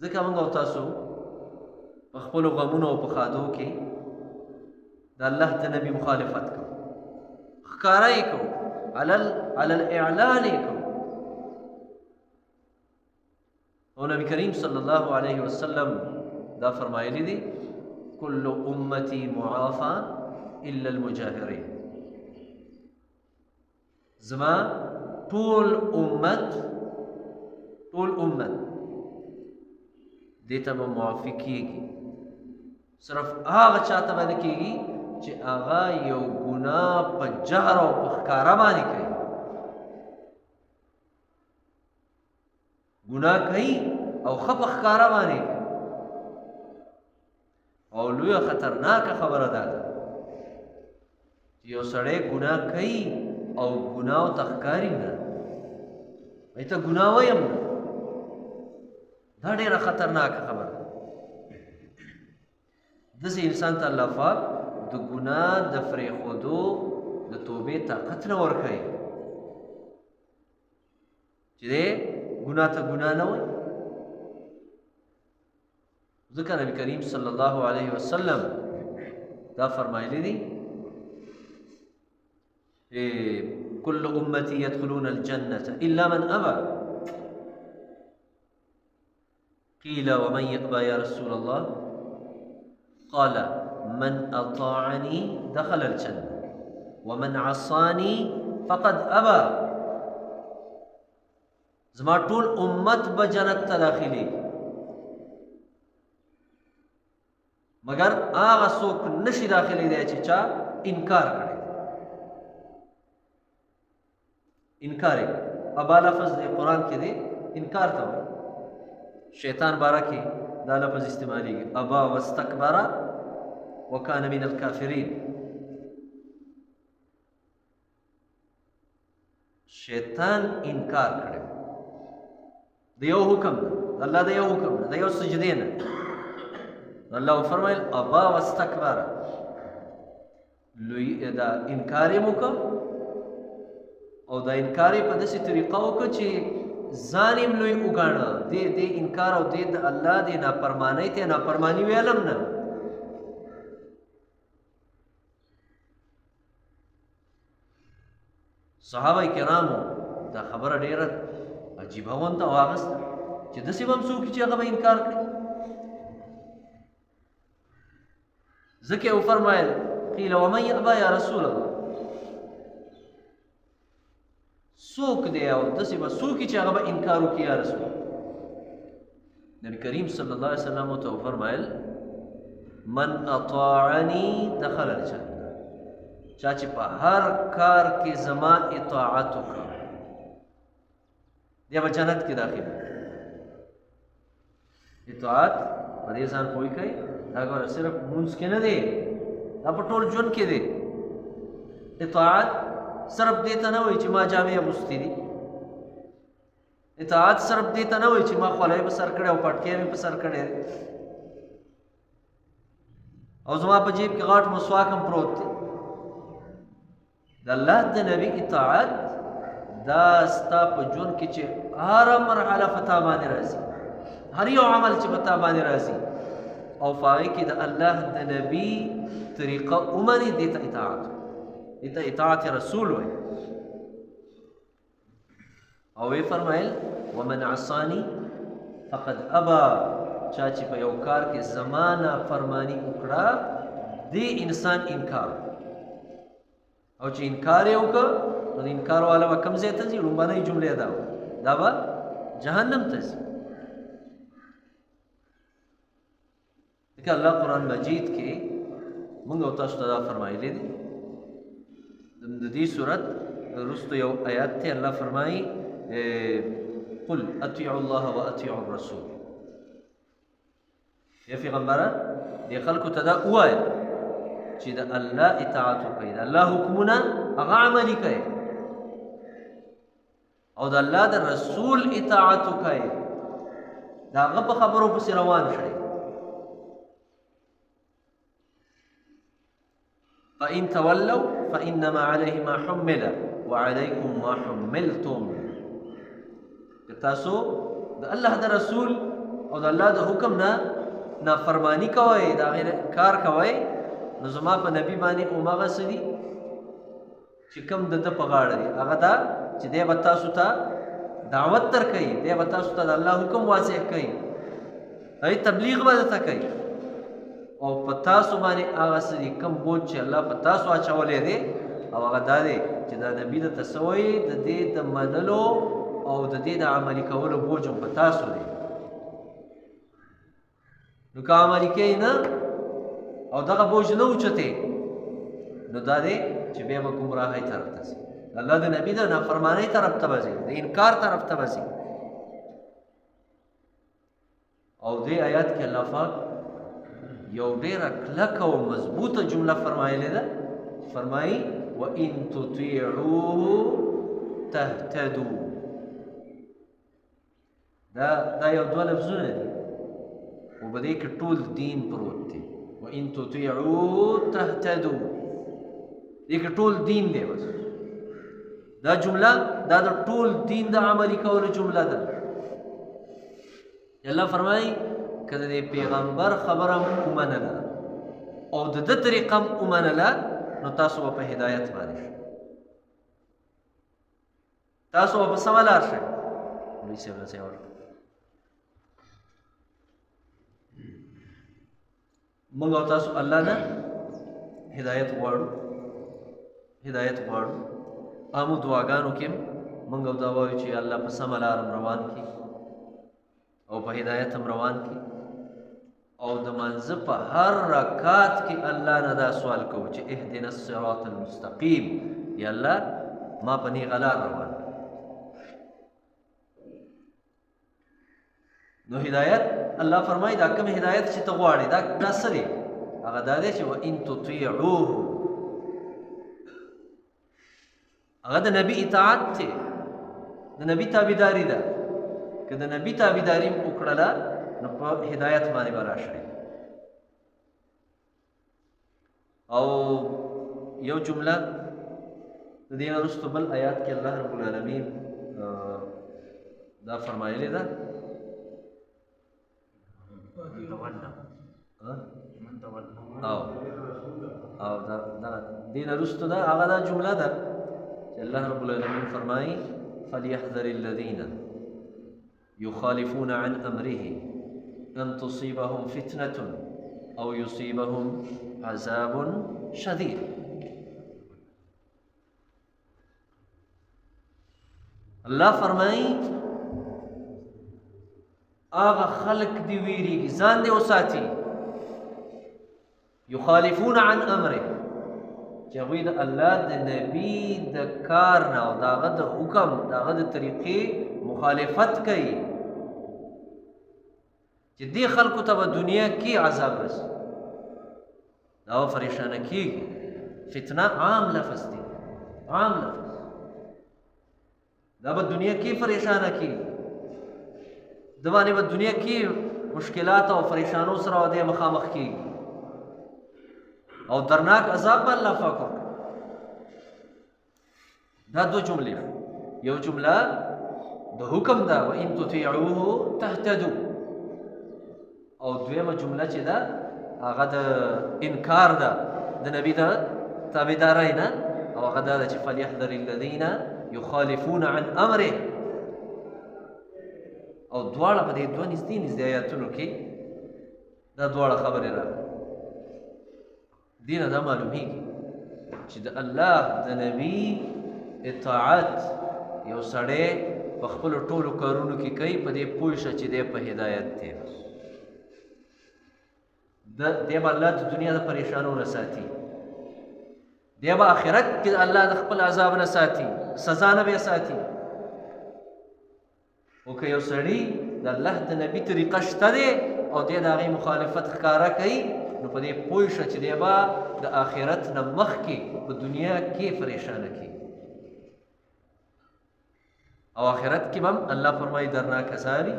ځکه موږ او تاسو په خپلو غمونو او په ښادو کې د الله د نبي مخالفت کوو، ښکاره یې کوو، علی الاعلان یې کوو. او نبی کریم صلی الله علیه وسلم دا فرمایلی دی کل امتی معافا الا المجاهرین. زما ټول امت دیتا به معافی کیږي، صرف هغه چاته باندې کیږي چې هغه یو ګناه په جهر او په ښکاره باندې کوي. ګناه کوي او ښه په ښکاره باندې کوي. او لویه خطرناکه خبره ده چې یو سړی ګناه کوي او ګناه ته ښکاري نه، ته ګناه وایم نه، دا ډېره خطرناکه خبره ده. داسې انسان ته الله پاک د ګناه د پرېښودو د توبې طاقت نه ورکوي چې دی ګناه ته ګناه نه وایي. ځکه نبی کریم صلی الله علیه وسلم دا فرمایلی دی کل امتی یدخلون الجنة الا من ابى قیل ومن یأبى یا رسول الله قال من اطاعنی دخل الجنة ومن عصانی فقد ابى. زما ټول امت به جنت ته داخلي مگر هغه څوک نشي داخلي دی چې چا انکار کړی. انکار ابا لفظ دی قرآن کې دی انکار ته وایي. شیطان باره کې دا لفظ استعمالیږي ابا واستکبر وکان من الکافرین. شیطان انکار کړی د یو حکم نه، الله د یو حکم نه، د یو سجدې نه. الله فرمایل ابا واستکبر، لوی دا انکار یې وکړ او دا انکار یې په داسې طریقه وکړ چې ځان یې لوی وګاڼه. دې انکار او دې د الله دې نافرمانۍ ته نافرماني ویلم نه. صحابه کرامو دا خبره ډېره عجیبه غونته واغسته چې داسې به هم څوک چې هغه به انکار کړي. ځکه یې وفرمایل قیل ومن یأبى یا رسول الله، څوک دی او داسې به څوک چې هغه به انکار وکړي یا رسول الله. نبی کریم صلی الله علیه وسلم ورته وفرمایل من اطاعنی دخل الجنه، چا چې په هر کار کې زما اطاعت وکړه دی به جنت کې داخل. اطاعت په دې ځان پوه کوي دا ګوره صرف مونځ کې نه دی، دا په ټول ژوند کې دی. اطاعت صرف دې ته نه وایي چې ما جامې اغوستې دي. اطاعت صرف دې ته نه وایي چې ما خولۍ په سر کړې او پټکې مې په سر کړې او زما په جیب کې غاټ مسواک هم پروت دی. د الله د نبي اطاعت دا ستا په ژوند کې چې هره مرحله په تا باندې راځي، هر یو عمل چې په تا باندې راځي او په هغې کې د الله د نبي طریقه ومنې دې ته اطاعت، دې ته اطاعت رسول وایي. او وی فرمایل ومن عصانی فقد ابا، چا چې په یو کار کې زما نافرماني وکړه دې انسان انکار. او چې انکار یې وکړه نو د انکار والا به کوم ځای ته ځي؟ لومبنۍ جملې دا به جهنم ته ځي. ځکه الله قرآن مجید کې موږ او تاسو ته دا فرمایلی دی. د دې صورت وروسته یو آیات دی الله فرمایي قل اطیعوا الله و اطیعوا الرسول. یا پیغمبره دې خلکو ته دا ووایه چې د الله اطاعت وکړئ، د الله حکمونه هغه عملي کوئ او د الله د رسول اطاعت وکړئ، د هغه په خبرو پسې روان شئ. فإن تولوا فإنما عليه ما حمل وعليكم ما حملتم. که تاسو د الله د رسول او او د الله د حکم نه نافرمانی کوئ د هغې کار کوئ نو زما په نبي باندې همغه څه دي چې کوم د ده په غاړه دي هغه دا چې دی به تاسو ته دعوت درکوي دی به تاسو ته د الله حکم واضح کوي هغې تبلیغ به درته کوي او په تاسو باندې هغه څه دي کوم بوج چې الله په تاسو اچولی دی او هغه دا دی چې دا نبي درته څه وایي د دې د منلو او د دې د عملي کولو بوج هم په تاسو دی نو که عملي کوي نه او دغه بوج نه اوچتې نو دا دی چې بیا به ګمراهۍ طرف ته ځي د الله د نبي د نافرمانۍ طرف ته به ځي د انکار طرف ته به ځي او دې آیات کې الله پاک یو ډېره کلکه او مضبوطه جمله فرمایلې ده فرمایي وان تطیعوه تهتدوا دا یو دوه لفظونه دي و په دې کې ټول دین پروت دی وان تطیعوه تهتدوا دې کې ټول دین دی بس دا جمله دا د ټول دین د عملي کولو جمله ده الله فرمایي که د پیغمبر خبره ومنله او د ده طریقه ومنله نو تاسو به په هدایت باندې شئ تاسو به په سمه لار شئ مولوي صاحب له ځای ورکړه موږ او تاسو الله نه هدایت غواړو عامو دعاګانو کې موږ او دا وایو چې الله په سمه لار روان کړي او په هدایت هم روان کړي او د منځه په هر رکعت کې الله نه دا سوال کوو چې اهدنا الصراط المستقیم یا الله ما په نیغه لار روان نو هدایت الله فرمایي دا کوم هدایت چې ته غواړې دا څه دی هغه دا دی چې وان تطیعوه هغه د نبي اطاعت دی د نبي تابعداري ده که د نبي تابعداري وکړله نو په هدایت باندې به راشئ او یو جمله د دې نه وروسته بل آیات کې الله رب العالمین دا فرمایلې ده او دا دې نه وروسته ده هغه دا جمله ده چې الله رب العالمین فرمایي فليحذر الذين يخالفون عن امره ان تصيبهم فتنه او يصيبهم عذاب شديد الله فرمایي هغه خلق دی ویریږي ځان دی وساتي يخالفون عن امره چې هغوی د الله د نبي د کار نه او د هغه د حکم د هغه د طریقې مخالفت کوي چې دې خلکو ته به دنیا کې عذاب رسي دا به پریشانه کېږي فتنه عام لفظ دی عام لفظ دا به دنیا کې پریشانه کېږي د باندې به دنیا کې مشکلات او پریشانو سره دی مخامخ کېږي او درناک عذاب به الله پاک ورکړي دا دو جملې یو جمله د حکم ده وان تطیعوه تهتدوا او دویمه جمله چې ده هغه د انکار ده د نبي د تابعدارۍ نه او هغه دا ده چې فليحذر الذین یخالفون عن امره او دواړه په دې دوه نږدې آیاتونو کې دا دواړه خبرې راغلي دې نه دا معلومیږي چې د الله د نبي اطاعت یو سړی په خپلو ټولو کارونو کې کوي په دې پوه شه چې دی په هدایت دی دی به الله د دنیا د پریشانو نه ساتي دی به آخرت کې الله د خپل عذاب نه ساتي سزا نه به ساتي او که یو سړي د الله د نبي طریقه شته دی او دی د هغې مخالفت ښکاره کوي نو په دې پوه شه چې دی به د آخرت نه مخکې په دنیا کې پریشانه کېږي او آخرت کې به هم الله فرمایي درناک عذابي